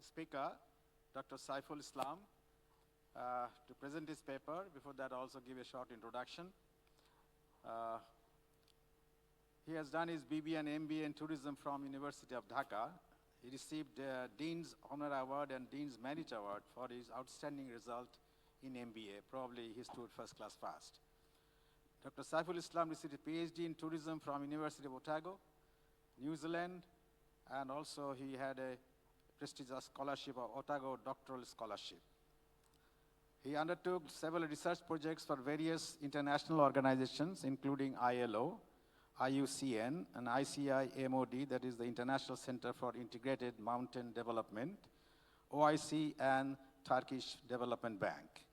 speaker, Dr. Saiful Islam, to present his paper. Before that, I'll also give a short introduction. He has done his BB and MBA in tourism from University of Dhaka. He received Dean's Honor Award and Dean's Merit Award for his outstanding result in MBA. Probably he stood first class fast. Dr. Saiful Islam received a PhD in tourism from University of Otago, New Zealand, and also he had a prestigious scholarship of Otago Doctoral Scholarship. He undertook several research projects for various international organizations, including ILO, IUCN, and ICI-MOD, that is the International Center for Integrated Mountain Development, OIC, and Turkish Development Bank.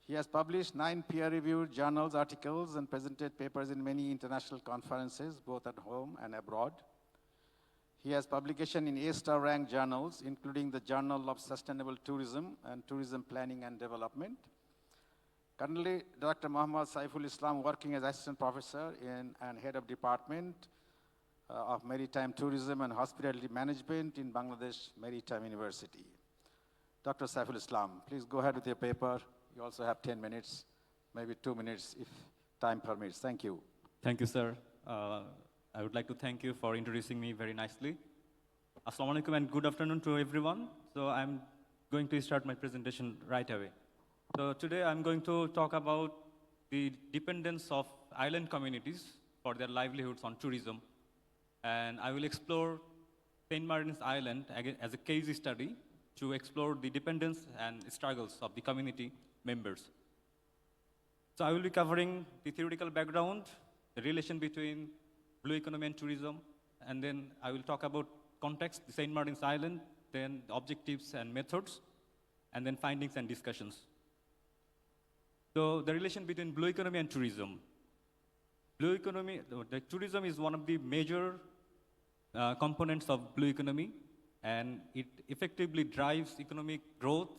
He has published 9 peer-reviewed journals, articles, and presented papers in many international conferences, both at home and abroad. He has publication in A-star ranked journals, including the Journal of Sustainable Tourism and Tourism Planning and Development. Currently, Dr. Muhammad Saiful Islam working as assistant professor and head of department of Maritime Tourism and Hospitality Management in Bangladesh Maritime University. Dr. Saiful Islam, please go ahead with your paper. You also have 10 minutes, maybe 2 minutes if time permits. Thank you. Thank you, sir. I would like to thank you for introducing me very nicely. Assalamu alaikum and good afternoon to everyone. So I'm going to start my presentation right away. So today I'm going to talk about the dependence of island communities for their livelihoods on tourism. And I will explore St. Martin's Island as a case study to explore the dependence and struggles of the community members. So I will be covering the theoretical background, the relation between blue economy and tourism, and then I will talk about context, the St. Martin's Island, then the objectives and methods, and then findings and discussions. So the relation between blue economy and tourism. Blue economy, the tourism is one of the major components of blue economy, and it effectively drives economic growth,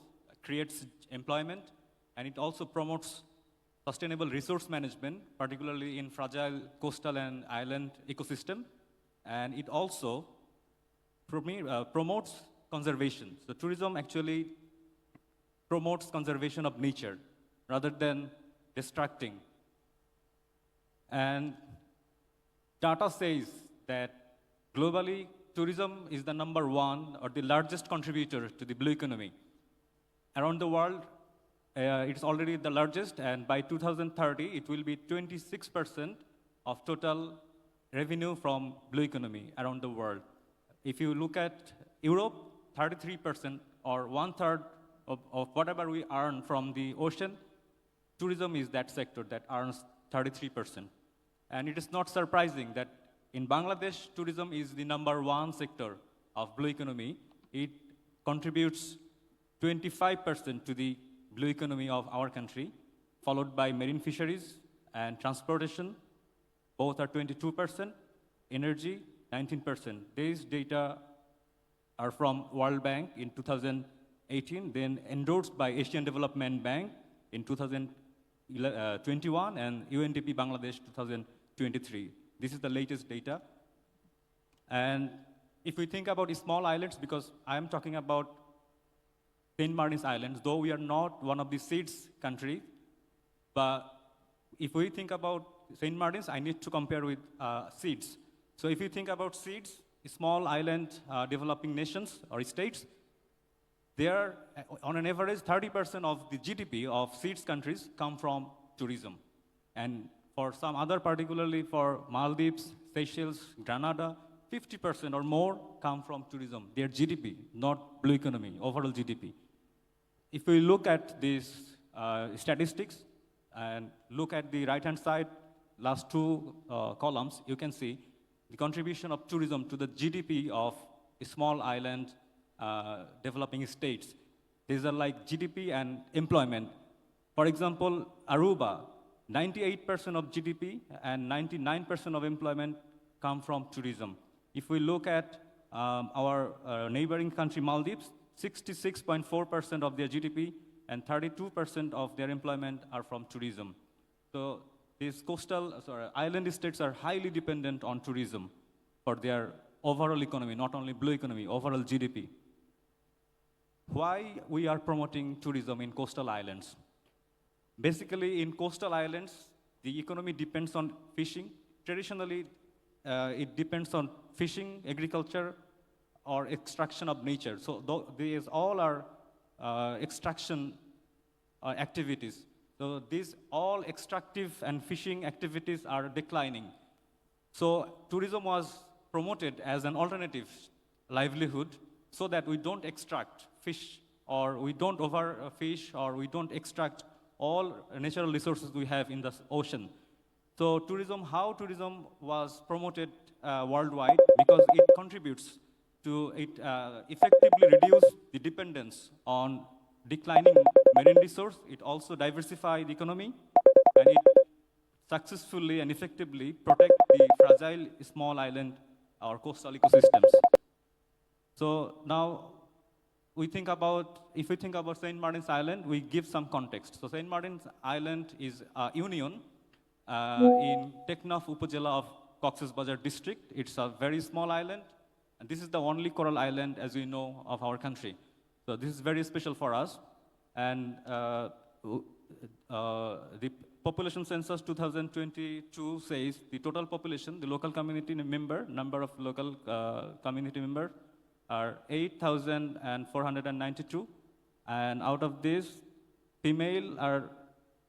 creates employment, and it also promotes sustainable resource management, particularly in fragile coastal and island ecosystem. And it also promotes conservation. So tourism actually promotes conservation of nature rather than distracting. And data says that globally, tourism is the #1 or the largest contributor to the blue economy. Around the world, it's already the largest, and by 2030, it will be 26% of total revenue from blue economy around the world. If you look at Europe, 33% or 1/3 of whatever we earn from the ocean, tourism is that sector that earns 33%. And it is not surprising that in Bangladesh, tourism is the #1 sector of blue economy. It contributes 25% to the blue economy of our country, followed by marine fisheries and transportation. Both are 22%. Energy, 19%. These data are from World Bank in 2018, then endorsed by Asian Development Bank in 2021 and UNDP Bangladesh 2023. This is the latest data. And if we think about small islands, because I am talking about St. Martin's Islands, though we are not one of the seeds country, but if we think about St. Martin's, I need to compare with seeds. So if you think about seeds, small island developing nations or states, they are, on an average, 30% of the GDP of seeds countries come from tourism. And for some other, particularly for Maldives, Seychelles, Grenada, 50% or more come from tourism, their GDP, not blue economy, overall GDP. If we look at these statistics and look at the right-hand side, last 2 columns, you can see the contribution of tourism to the GDP of a small island developing states. These are like GDP and employment. For example, Aruba, 98% of GDP and 99% of employment come from tourism. If we look at our neighboring country, Maldives, 66.4% of their GDP and 32% of their employment are from tourism. So these island states are highly dependent on tourism for their overall economy, not only blue economy, overall GDP. why we are promoting tourism in coastal islands. Basically, in coastal islands, the economy depends on fishing. Traditionally, it depends on fishing, agriculture, or extraction of nature. So these all are extraction activities. So these all extractive and fishing activities are declining. So tourism was promoted as an alternative livelihood so that we don't extract fish or we don't overfish or we don't extract all natural resources we have in the ocean. So how tourism was promoted worldwide because it contributes to effectively reduce the dependence on declining marine resource. It also diversifies the economy and it successfully and effectively protect the fragile small island or coastal ecosystems. So now if we think about St. Martin's Island, we give some context. So St. Martin's Island is a union in Teknaf Upazila of Cox's Bazar district. It's a very small island, and this is the only coral island, as we know, of our country. So this is very special for us. And the population census 2022 says the total population, the local community number of local community members are 8,492. And out of this, female are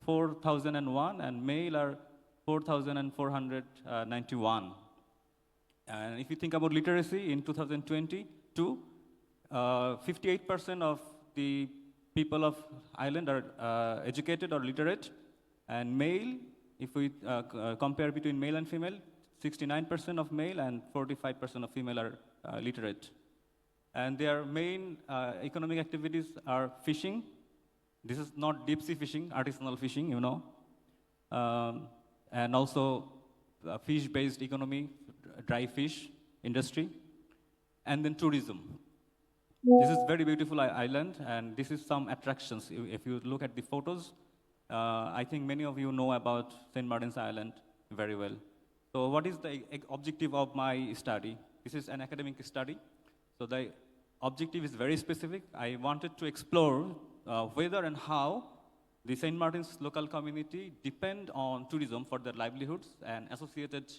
4,001 and male are 4,491. And if you think about literacy in 2022, 58% of the people of island are educated or literate. And male, if we compare between male and female, 69% of male and 45% of female are literate. And their main economic activities are fishing. This is not deep sea fishing, artisanal fishing, you know. And also fish-based economy, dry fish industry. And then tourism. This is very beautiful island, and this is some attractions. If you look at the photos, I think many of you know about St. Martin's Island very well. So what is the objective of my study? This is an academic study. So the objective is very specific. I wanted to explore whether and how the St. Martin's local community depend on tourism for their livelihoods and associated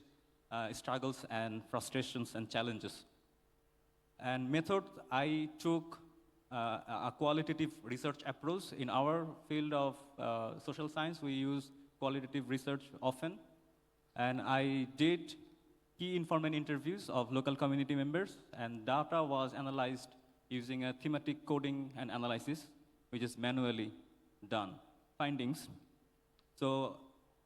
struggles and frustrations and challenges. And method, I took a qualitative research approach. In our field of social science, we use qualitative research often. And I did key informant interviews of local community members, and data was analyzed using a thematic coding and analysis, which is manually done. Findings. So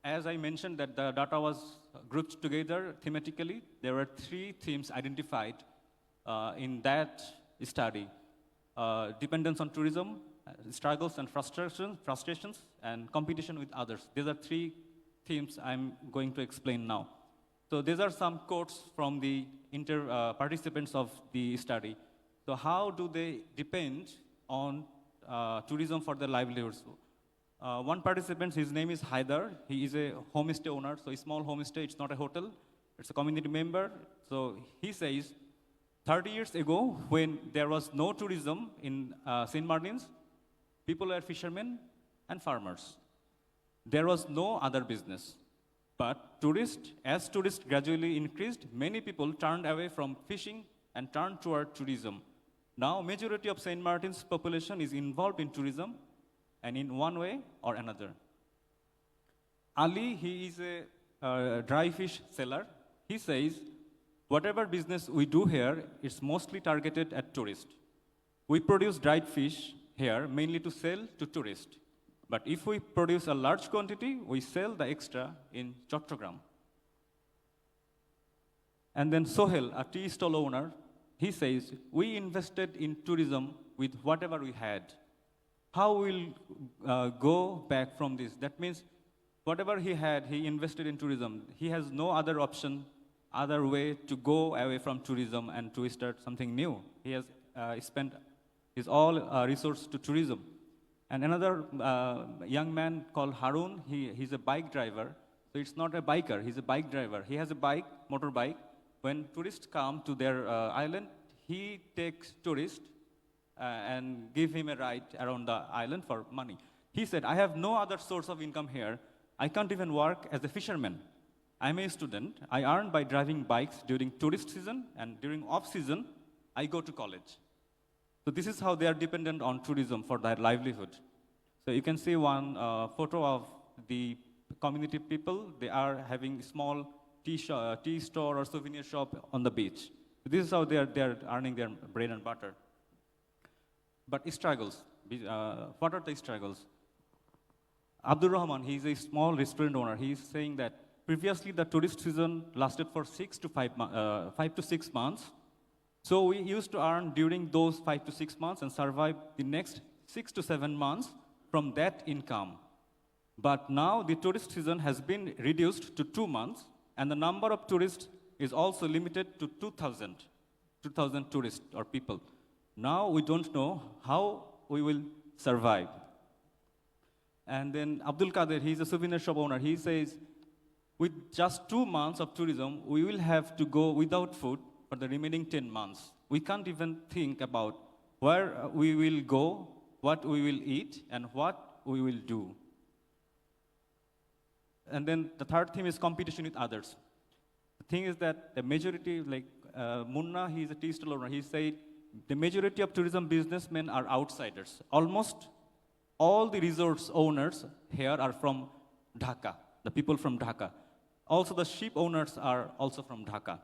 as I mentioned that the data was grouped together thematically, there were 3 themes identified in that study. Dependence on tourism, struggles and frustrations, and competition with others. These are 3 themes I'm going to explain now. So these are some quotes from the participants of the study. So how do they depend on tourism for their livelihoods? One participant, his name is Haidar. He is a homestay owner, so a small homestay, it's not a hotel. It's a community member. So he says, 30 years ago, when there was no tourism in St. Martin's, people were fishermen and farmers. There was no other business. But as tourists gradually increased, many people turned away from fishing and turned toward tourism. Now, majority of St. Martin's population is involved in tourism, and in one way or another. Ali, he is a dry fish seller. He says, whatever business we do here, it's mostly targeted at tourists. We produce dried fish here mainly to sell to tourists. But if we produce a large quantity, we sell the extra in Chattogram. And then Sohel, a tea stall owner, he says, we invested in tourism with whatever we had. How will go back from this? That means whatever he had, he invested in tourism. He has no other option, other way to go away from tourism and to start something new. He has spent his all resource to tourism. And another young man called Harun, he's a bike driver. So it's not a biker, he's a bike driver. He has a bike, motorbike. When tourists come to their island, he takes tourists and give him a ride around the island for money. He said, I have no other source of income here. I can't even work as a fisherman. I'm a student. I earn by driving bikes during tourist season, and during off-season, I go to college. So this is how they are dependent on tourism for their livelihood. So you can see one photo of the community people. They are having small tea store or souvenir shop on the beach. So this is how they are earning their bread and butter. But struggles. What are the struggles? Abdul Rahman, he's a small restaurant owner. He's saying that previously the tourist season lasted for 5 to 6 months. So we used to earn during those 5 to 6 months and survive the next 6 to 7 months from that income. But now the tourist season has been reduced to 2 months, and the number of tourists is also limited to 2,000 tourists or people. Now we don't know how we will survive. And then Abdul Qadir, he's a souvenir shop owner. He says, with just 2 months of tourism, we will have to go without food for the remaining 10 months. We can't even think about where we will go, what we will eat, and what we will do. And then the third theme is competition with others. The thing is that the majority, like Munna, he's a tea stall owner, he said, the majority of tourism businessmen are outsiders. Almost all the resorts owners here are from Dhaka, the people from Dhaka. Also, the ship owners are also from Dhaka.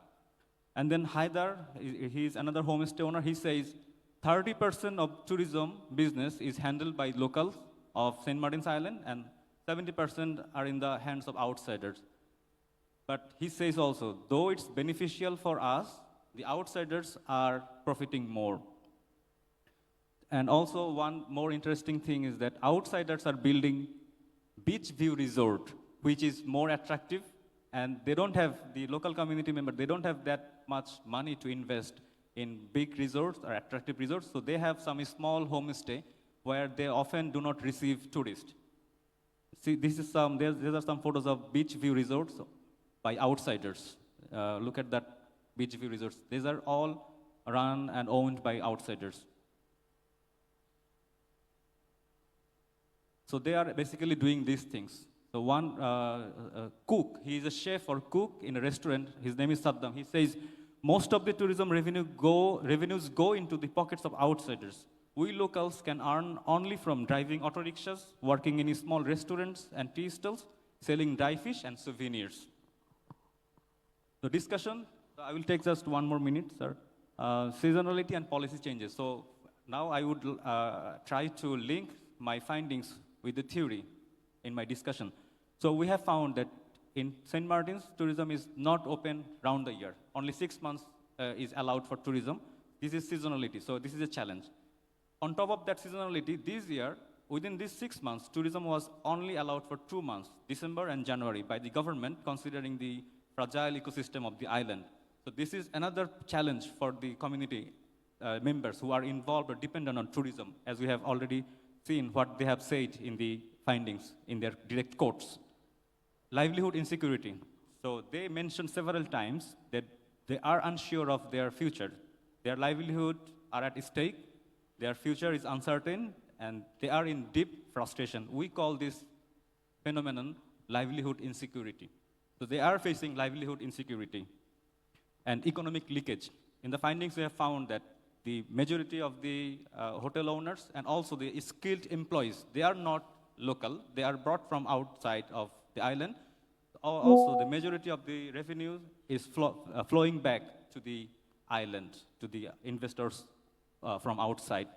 And then Haidar, he's another homestay owner. He says 30% of tourism business is handled by locals of St. Martin's Island, and 70% are in the hands of outsiders. But he says also, though it's beneficial for us, the outsiders are profiting more. And also one more interesting thing is that outsiders are building beach view resort, which is more attractive, and they don't have, the local community member, they don't have that much money to invest in big resorts or attractive resorts, so they have some small homestay where they often do not receive tourists. See, these are some photos of beach view resorts by outsiders. Look at that beach view resorts. These are all run and owned by outsiders. So they are basically doing these things. So one cook, he is a chef or cook in a restaurant. His name is Saddam. He says, most of the tourism revenues go into the pockets of outsiders. We locals can earn only from driving auto rickshaws, working in small restaurants and tea stalls, selling dry fish and souvenirs. So discussion, I will take just 1 more minute, sir. Seasonality and policy changes. So now I would try to link my findings with the theory in my discussion. So we have found that in St. Martin's, tourism is not open round the year. Only 6 months is allowed for tourism. This is seasonality, so this is a challenge. On top of that seasonality, this year, within these 6 months, tourism was only allowed for 2 months, December and January, by the government, considering the fragile ecosystem of the island. So this is another challenge for the community members who are involved or dependent on tourism, as we have already seen what they have said in the findings in their direct quotes. Livelihood insecurity. So they mentioned several times that they are unsure of their future. Their livelihood are at stake, their future is uncertain, and they are in deep frustration. We call this phenomenon livelihood insecurity. So they are facing livelihood insecurity and economic leakage. In the findings, we have found that the majority of the hotel owners and also the skilled employees, they are not local, they are brought from outside of the island. Also, the majority of the revenue is flowing back to the island, to the investors from outside.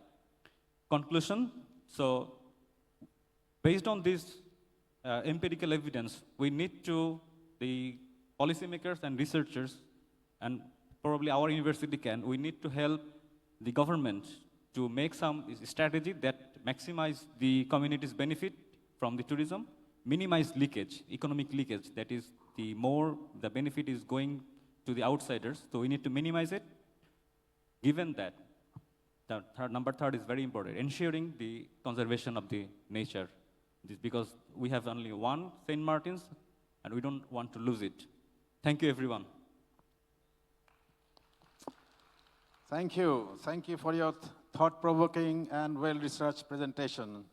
Conclusion, so based on this empirical evidence, we need to, the policymakers and researchers, and probably our university we need to help the government to make some strategy that maximize the community's benefit from the tourism, minimize leakage, economic leakage, that is, the more the benefit is going to the outsiders, so we need to minimize it. Given that, number third is very important, ensuring the conservation of the nature, because we have only one St. Martin's, and we don't want to lose it. Thank you, everyone. Thank you. Thank you for your thought-provoking and well-researched presentation.